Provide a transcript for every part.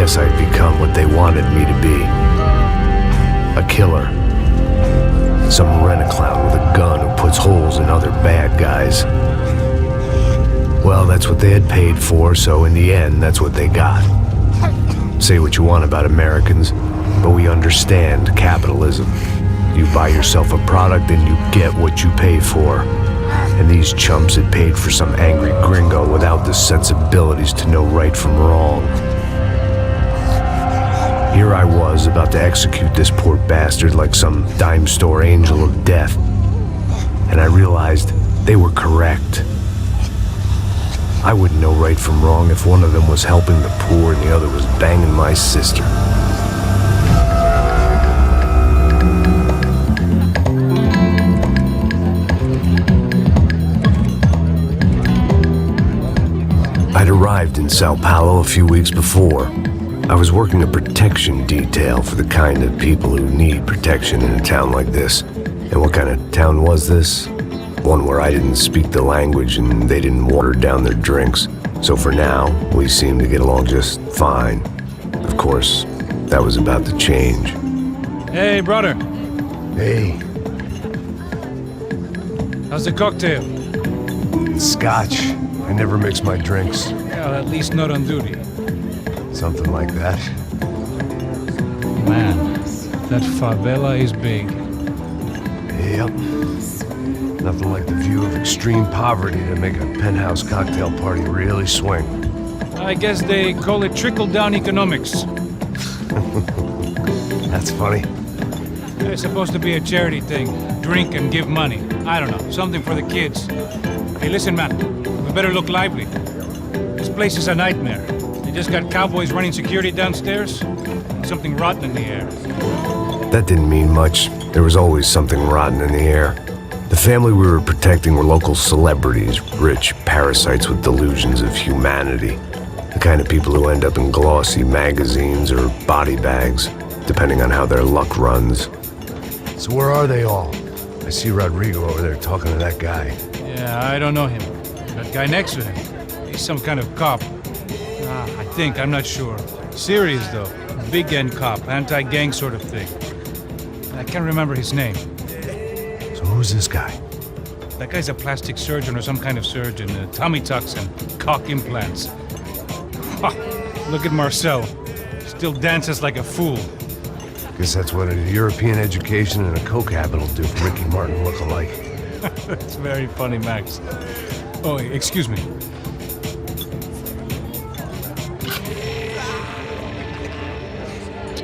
guess I'd become what they wanted me to be. A killer. Some rent-a-clown with a gun who puts holes in other bad guys. Well, that's what they had paid for, so in the end, that's what they got. Say what you want about Americans, but we understand capitalism. You buy yourself a product and you get what you pay for. And these chumps had paid for some angry gringo without the sensibilities to know right from wrong. Here I was, about to execute this poor bastard like some dime store angel of death. And I realized they were correct. I wouldn't know right from wrong if one of them was helping the poor and the other was banging my sister. I'd arrived in Sao Paulo a few weeks before. I was working a protection detail for the kind of people who need protection in a town like this. And what kind of town was this? One where I didn't speak the language and they didn't water down their drinks. So for now, we seemed to get along just fine. Of course, that was about to change. Hey, brother. Hey. How's the cocktail? It's scotch. I never mix my drinks. Well, at least not on duty. Something like that. Man, that favela is big. Yep. Nothing like the view of extreme poverty to make a penthouse cocktail party really swing. I guess they call it trickle-down economics. That's funny. It's supposed to be a charity thing. Drink and give money. I don't know, something for the kids. Hey, listen, man. We better look lively. This place is a nightmare. They just got cowboys running security downstairs. Something rotten in the air. That didn't mean much. There was always something rotten in the air. The family we were protecting were local celebrities, rich parasites with delusions of humanity. The kind of people who end up in glossy magazines or body bags, depending on how their luck runs. So where are they all? I see Rodrigo over there talking to that guy. Yeah, I don't know him. That guy next to him, he's some kind of cop. I think, I'm not sure. Serious though. Big end cop, anti-gang sort of thing. I can't remember his name. So who's this guy? That guy's a plastic surgeon or some kind of surgeon. Tummy tucks and cock implants. Look at Marcel. Still dances like a fool. Guess that's what a European education and a coke habit will do for Ricky Martin look-alike. It's very funny, Max. Oh, excuse me.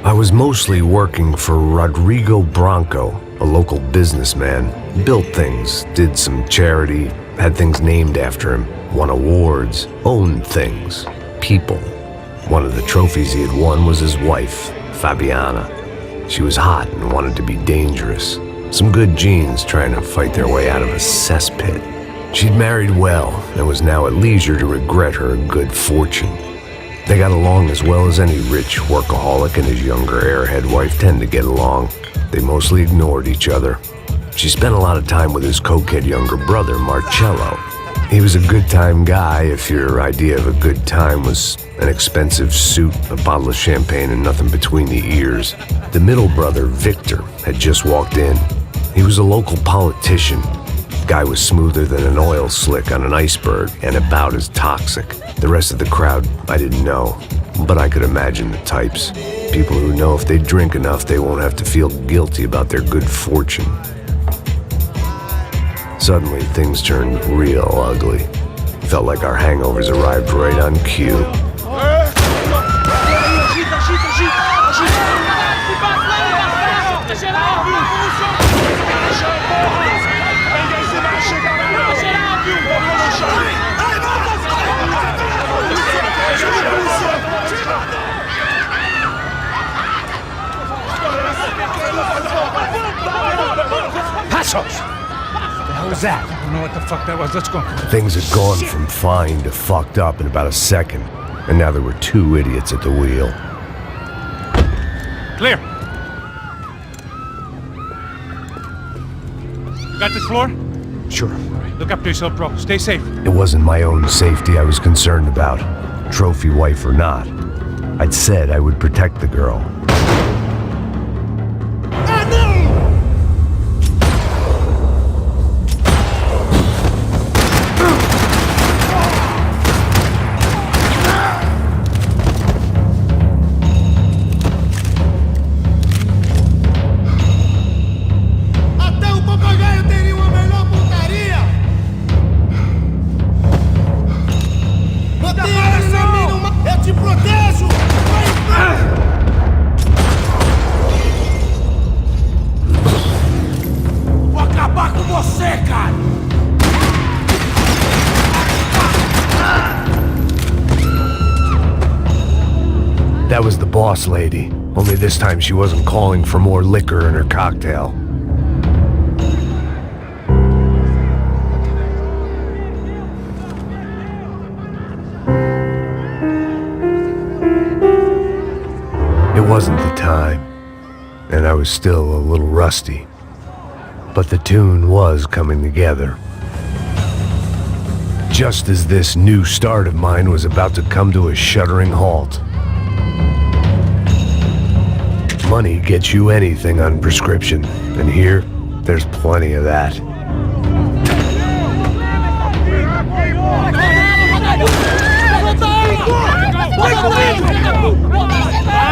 I was mostly working for Rodrigo Branco, a local businessman. Built things, did some charity, had things named after him, won awards, owned things, people. One of the trophies he had won was his wife, Fabiana. She was hot and wanted to be dangerous. Some good genes trying to fight their way out of a cesspit. She'd married well and was now at leisure to regret her good fortune. They got along as well as any rich workaholic and his younger airhead wife tend to get along. They mostly ignored each other. She spent a lot of time with his cokehead younger brother, Marcello. He was a good-time guy if your idea of a good time was an expensive suit, a bottle of champagne, and nothing between the ears. The middle brother, Victor, had just walked in. He was a local politician. Guy was smoother than an oil slick on an iceberg and about as toxic. The rest of the crowd, I didn't know, but I could imagine the types. People who know if they drink enough, they won't have to feel guilty about their good fortune. Suddenly, things turned real ugly. Felt like our hangovers arrived right on cue. Passos! What was that? I don't know what the fuck that was. Let's go. Things had gone from fine to fucked up in about a second, and now there were two idiots at the wheel. Clear. You got this floor? Sure. All right, look after yourself, bro. Stay safe. It wasn't my own safety I was concerned about, trophy wife or not. I'd said I would protect the girl. That was the boss lady, only this time she wasn't calling for more liquor in her cocktail. It wasn't the time, and I was still a little rusty, but the tune was coming together. Just as this new start of mine was about to come to a shuddering halt. Money gets you anything on prescription, and here, there's plenty of that.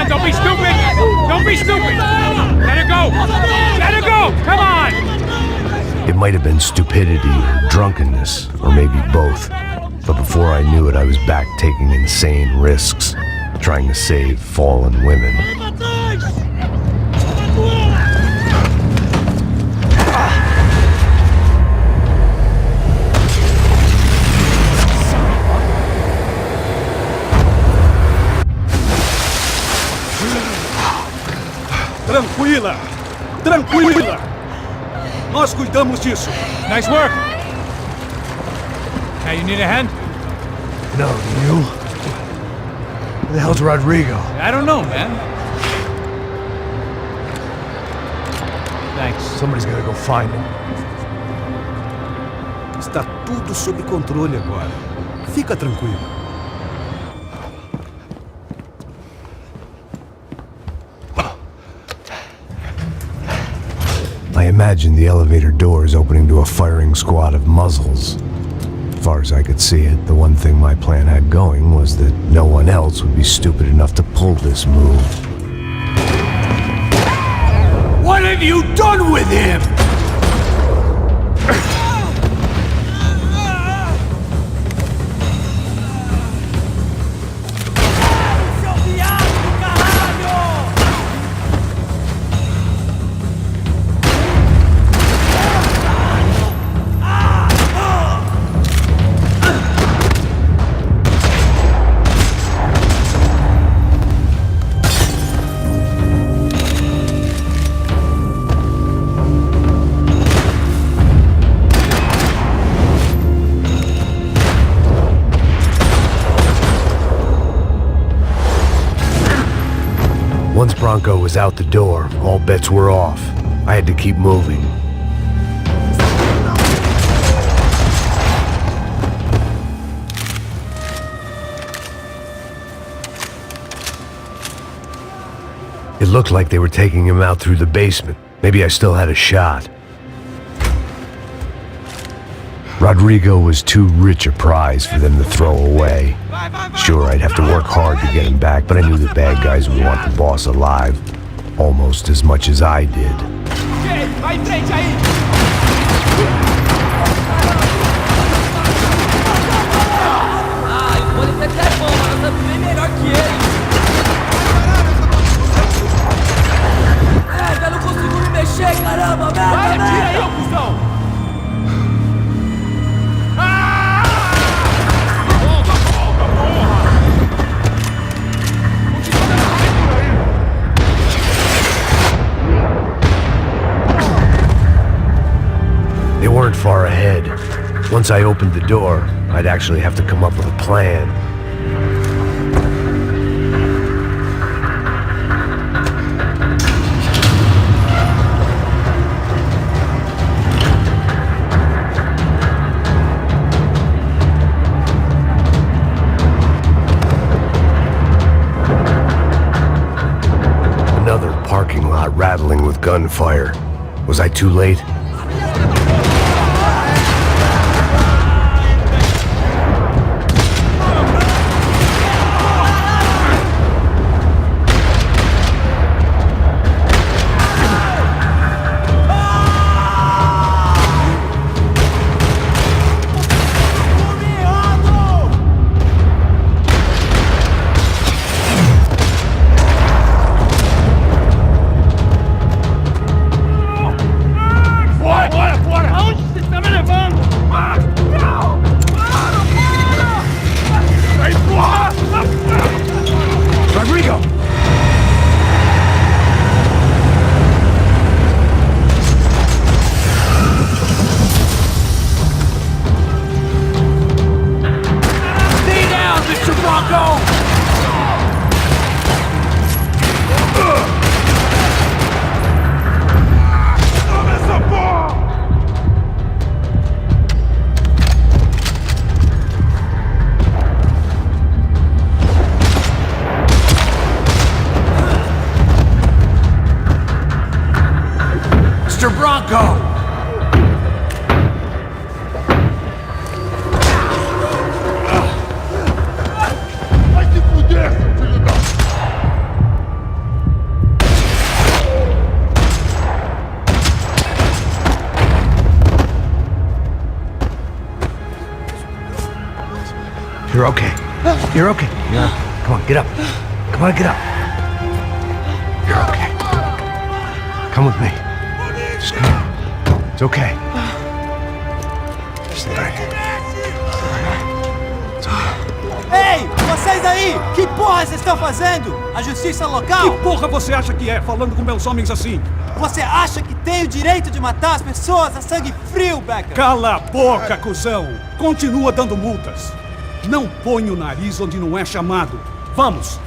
Don't be stupid! Don't be stupid! Let her go! Let her go! Come on! It might have been stupidity or drunkenness, or maybe both. But before I knew it, I was back taking insane risks, trying to save fallen women. Tranquila! Tranquila! Nós cuidamos disso. Nice work! Hey, you need a hand? No, do you? Where the hell's Rodrigo? I don't know, man. Thanks. Somebody's gotta go find him. Está tudo sob controle agora. Fica tranquilo. I imagined the elevator doors opening to a firing squad of muzzles. As far as I could see it, the one thing my plan had going was that no one else would be stupid enough to pull this move. What have you done with him? Once Bronco was out the door, all bets were off. I had to keep moving. It looked like they were taking him out through the basement. Maybe I still had a shot. Rodrigo was too rich a prize for them to throw away. Sure, I'd have to work hard to get him back, but I knew the bad guys would want the boss alive, almost as much as I did. They weren't far ahead. Once I opened the door, I'd actually have to come up with a plan. gunfire. Was I too late? Rodrigo! Stay down, Mr. Bronco! Mr. Bronco! Vai se fuder, seu filho da... You're okay. You're okay. Yeah. Come on, get up. Come on, get up. You're okay. Come with me. Just come on. It's okay. Stay right here. It's okay. Ei, vocês aí! Que porra vocês estão fazendo? A justiça local? Que porra você acha que é, falando com meus homens assim? Você acha que tem o direito de matar as pessoas a sangue frio, Becker? Cala a boca, cuzão! Continua dando multas. Não põe o nariz onde não é chamado. Vamos!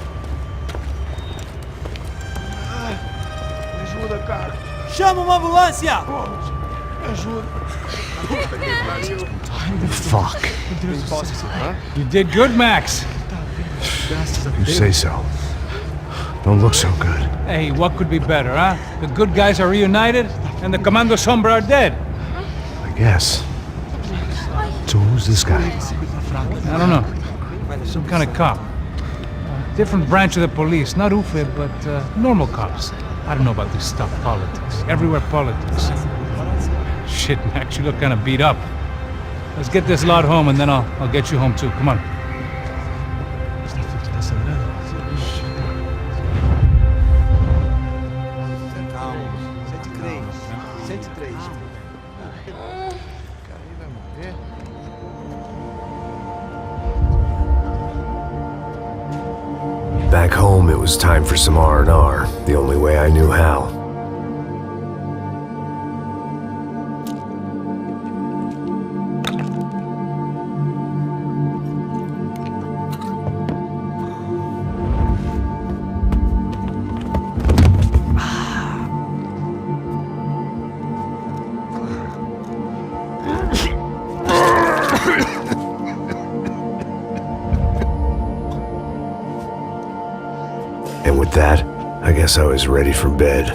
Me ajuda, cara. Chama uma ambulância! Me ajuda. Fuck. You did good, Max. You say so. Don't look so good. Hey, what could be better, huh? The good guys are reunited, and the Commando Sombra are dead. I guess. So who's this guy? I don't know. Some kind of cop. Different branch of the police. Not UFE, but normal cops. I don't know about this stuff, politics. Everywhere politics. Shit, Max, you look kind of beat up. Let's get this lot home, and then I'll get you home too. Come on. Back home, it was time for some R&R, the only way I knew how. And with that, I guess I was ready for bed.